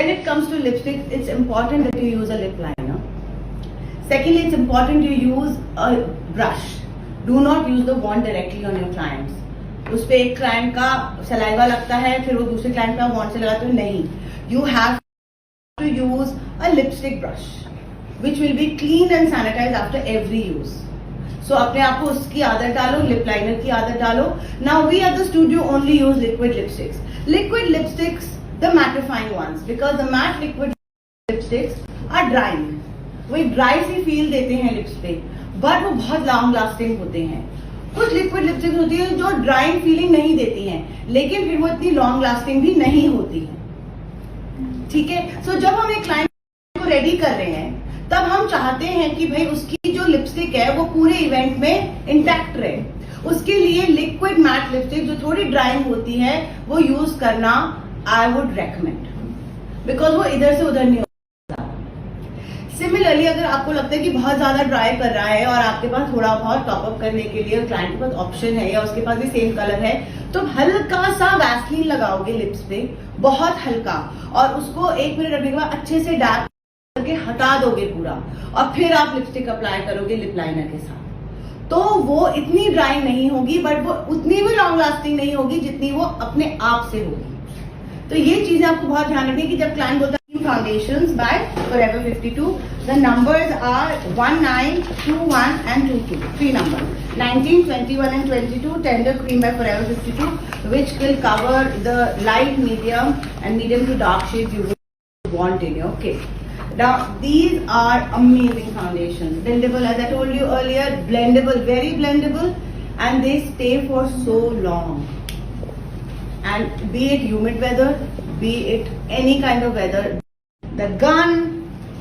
when it comes to lipstick, it's important that you use a lip liner. Secondly, it's important you use a brush. Do not use the wand directly on your clients. उस पे एक client का saliva लगता है, फिर वो दूसरे client का वॉन्ड से लगाते हो, नहीं. You have to use a lipstick brush, which will be cleaned and sanitized after every use. So अपने आप को उसकी आदत डालो, लिप लाइनर की आदत डालो. Now we at the studio only use liquid lipsticks. Liquid lipsticks, the mattifying ones, because the matte liquid lipsticks are drying. वो ड्राई सी फील देते हैं लिप्स पे, बट वो बहुत लॉन्ग लास्टिंग होते हैं. कुछ लिक्विड लिपस्टिक्स होती है जो ड्राइंग फीलिंग नहीं देती हैं, लेकिन फिर वो इतनी लॉन्ग लास्टिंग भी नहीं होती है. ठीक है. सो जब हम एक क्लाइंट को रेडी कर रहे हैं, तब हम चाहते हैं कि भाई उसकी जो लिपस्टिक है वो पूरे इवेंट में इंटैक्ट रहे. उसके लिए लिक्विड मैट लिपस्टिक जो थोड़ी ड्राइंग होती है वो यूज करना आई वुड रेकमेंड, बिकॉज वो इधर से उधर नहीं. सिमिलरली अगर आपको लगता है कि बहुत ज्यादा ड्राई कर रहा है और आपके पास थोड़ा बहुत टॉपअप करने के लिए क्लाइंट के पास ऑप्शन है या उसके पास भी सेम कलर है, तो हल्का सा वैसलीन लगाओगे लिप्स पे, बहुत हल्का, और उसको 1 मिनट रखने के बाद अच्छे से डैप करके हटा दोगे पूरा, और फिर आप लिपस्टिक अप्लाई करोगे लिप लाइनर के साथ. तो वो इतनी ड्राई नहीं होगी, बट वो उतनी भी लॉन्ग लास्टिंग नहीं होगी जितनी वो अपने आप से होगी. तो ये चीजें आपको बहुत ध्यान रखनी है कि जब क्लाइंट बोलता है foundations by Forever 52, the numbers are 19, 21 and 22. 3 numbers: 19, 21 and 22. Tender cream by Forever 52, which will cover the light, medium and medium to dark shades you would want in your kit. Now these are amazing foundations, blendable as I told you earlier, blendable, very blendable, and they stay for so long. And be it humid weather, be it any kind of weather, the gun,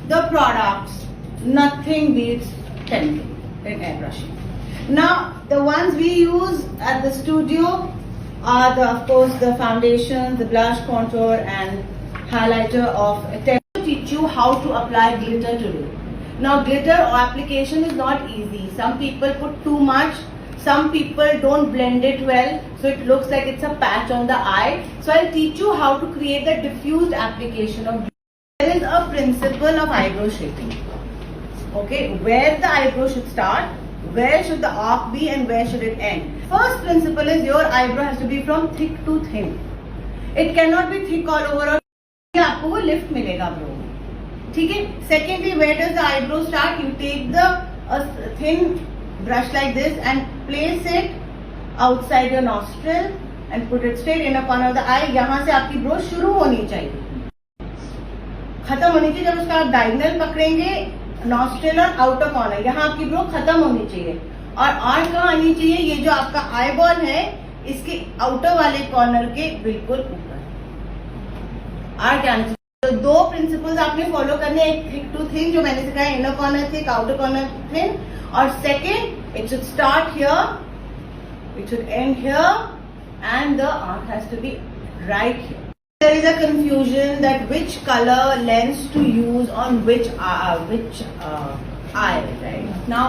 the products, nothing beats Tenke in airbrushing. Now the ones we use at the studio are of course the foundation, the blush, contour and highlighter of Tenke. To teach you how to apply glitter today. Now glitter application is not easy. Some people put too much. Some people don't blend it well, so it looks like it's a patch on the eye. So I'll teach you how to create the diffused application of glitter. There is a principle of eyebrow shaping. Okay, where the eyebrow should start, where should the arc be, and where should it end. First principle is your eyebrow has to be from thick to thin. It cannot be thick all over, और आपको वो lift मिलेगा bro में. ठीक है. Secondly, where does the eyebrow start? You take the thin brush like this and place it outside your nostril and put it straight in a corner of the eye. यहाँ से आपकी bro शुरू होनी चाहिए, खत्म होनी चाहिए. जब उसका आप डायगोनल पकड़ेंगे, नॉस्ट्रिल और आउटर कॉर्नर, यहाँ आपकी ब्रो खत्म होनी चाहिए. और आर्क कहाँ आनी चाहिए? ये जो आपका आई बॉल है, इसके आउटर वाले कॉर्नर के बिल्कुल ऊपर आर्क आनी चाहिए. तो 2 प्रिंसिपल्स आपने फॉलो करने, एक थिक टू थिन जो मैंने सिखाया, inner corner thick, outer corner thin. और second, it should start here, it should end here, and the arc has to be right here. There is a confusion that which color lens to use on which eye, right? Now,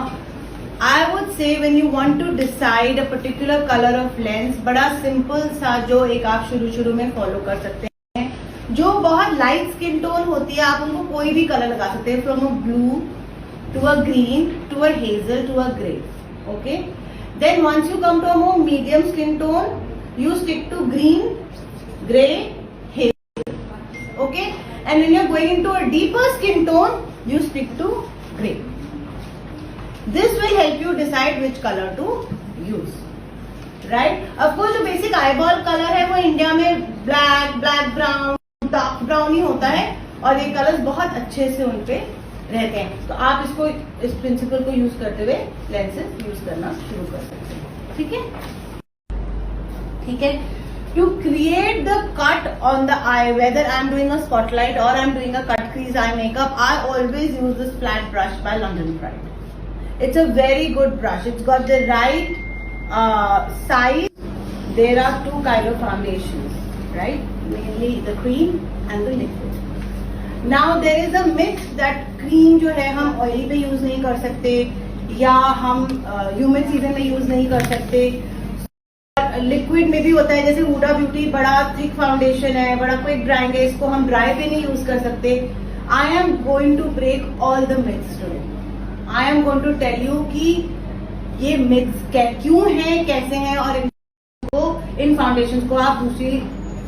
I would say when you want to decide a particular color of lens, बड़ा simple सा जो एक आप शुरू में follow कर सकते हैं, जो बहुत light skin tone होती है, आप उनको कोई भी color लगा सकते हैं, from a blue to a green to a hazel to a grey. Okay? Then once you come to a more medium skin tone, you stick to green, grey, okay, and when you're going into a deeper skin tone, you stick to grey. This will help you decide which color to use, right? Of course, जो basic eyeball color है वो India में black, black brown, dark brown ही होता है, और ये colours बहुत अच्छे से उन पे रहते हैं. तो आप इसको, इस प्रिंसिपल को यूज करते हुए लेंसेज यूज करना शुरू कर सकते हैं. ठीक है. ठीक है. To create the cut on the eye, whether I'm doing a spotlight or I'm doing a cut crease eye makeup, I always use this flat brush by London Pride. It's a very good brush. It's got the right size. There are 2 kind of foundations, right? Mainly the cream and the liquid. Now there is a myth that cream जो है हम oily पे use नहीं कर सकते, या हम humid season में use नहीं कर सकते. लिक्विड में भी होता है, जैसे हुडा ब्यूटी बड़ा थिक फाउंडेशन है, बड़ा क्विक ड्राइंग है, इसको हम ड्राई पे नहीं यूज कर सकते. I am going to break all the myths today. I am going to tell you कि ये मिथ्स क्यों हैं, कैसे हैं, और इन फाउंडेशन को आप दूसरी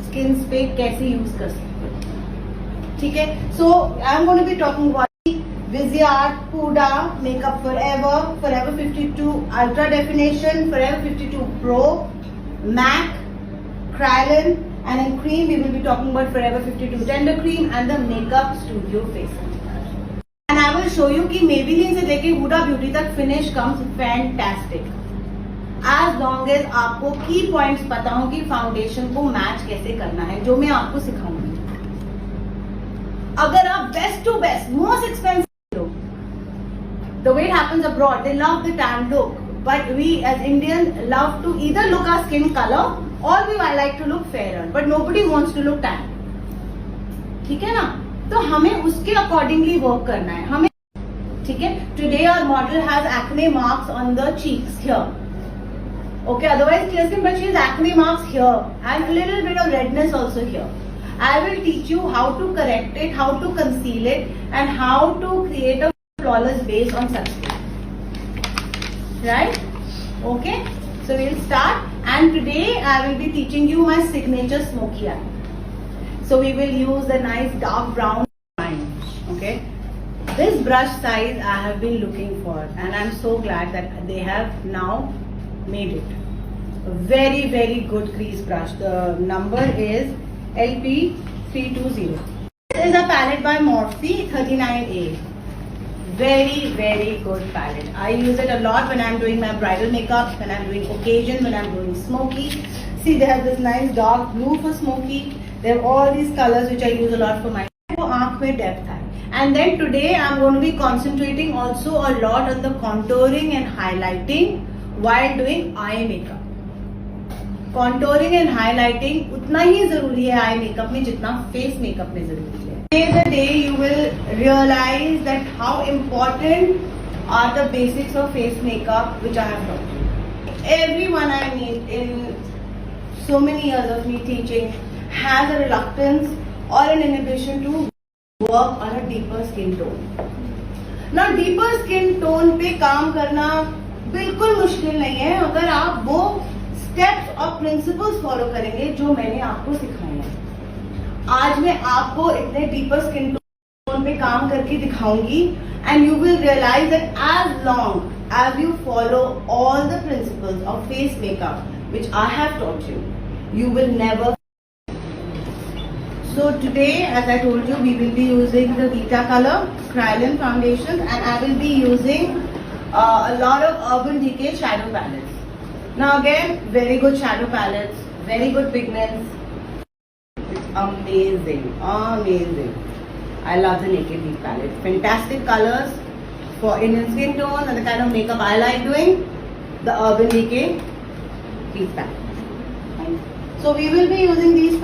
स्किन पे कैसे यूज कर सकते हो. ठीक है. So I am going to be talking about Viseart, Huda, Makeup Forever, Forever 52 Ultra Definition, Forever 52 Pro, MAC, Kryolan, and in cream we will be talking about Forever 52 Tender Cream and the Makeup Studio Face. And I will show you कि Maybelline से लेके Huda Beauty तक finish comes fantastic. As long as आपको key points पता हो कि foundation को match कैसे करना है, जो मैं आपको सिखाऊंगी. अगर आप best to best most expensive, the way it happens abroad, they love the tan look, but we as Indians love to either look our skin color or we like to look fairer, but nobody wants to look tan. ठीक है ना. तो हमें उसके accordingly work करना है हमें. ठीक है. Today our model has acne marks on the cheeks here. Okay, otherwise clear skin, but she has acne marks here and a little bit of redness also here. I will teach you how to correct it, how to conceal it, and how to create a flawless base on sunscreen. Right? Okay. So we'll start. And today I will be teaching you my signature smoky eye. So we will use a nice dark brown line. Okay. This brush size I have been looking for, and I'm so glad that they have now made it. A very, very good crease brush. The number is LP320. This is a palette by Morphe 39A. Very, very good palette. I use it a lot when I'm doing my bridal makeup, when I'm doing occasion, when I'm doing smoky. See, they have this nice dark blue for smoky. They have all these colors which I use a lot for my आँख में depth है. And then today I'm going to be concentrating also a lot on the contouring and highlighting while doing eye makeup. Contouring and highlighting उतना ही जरूरी है eye makeup में जितना face makeup में जरूरी है. Today the day you will realize that how important are the basics of face makeup which I have taught you. Everyone I meet in so many years of me teaching has a reluctance or an inhibition to work on a deeper skin tone. Now deeper skin tone पे काम करना बिल्कुल मुश्किल नहीं है अगर आप वो स्टेप्स और प्रिंसिपल्स फॉलो करेंगे जो मैंने आपको सिखाए हैं. आज मैं आपको इतने डीपर स्किन टोन पे काम करके दिखाऊंगी and you will realise that as long as you follow all the principles of face makeup which I have taught you, you will never. So today, as I told you, we will be using the Vita Color Kryolan foundation, and I will be using a lot of Urban Decay shadow palettes. Now again, very good shadow palettes, very good pigments. It's amazing, amazing. I love the Naked Deep palette. Fantastic colors for Indian skin tone and the kind of makeup I like doing. The Urban Decay Deep palette. So we will be using these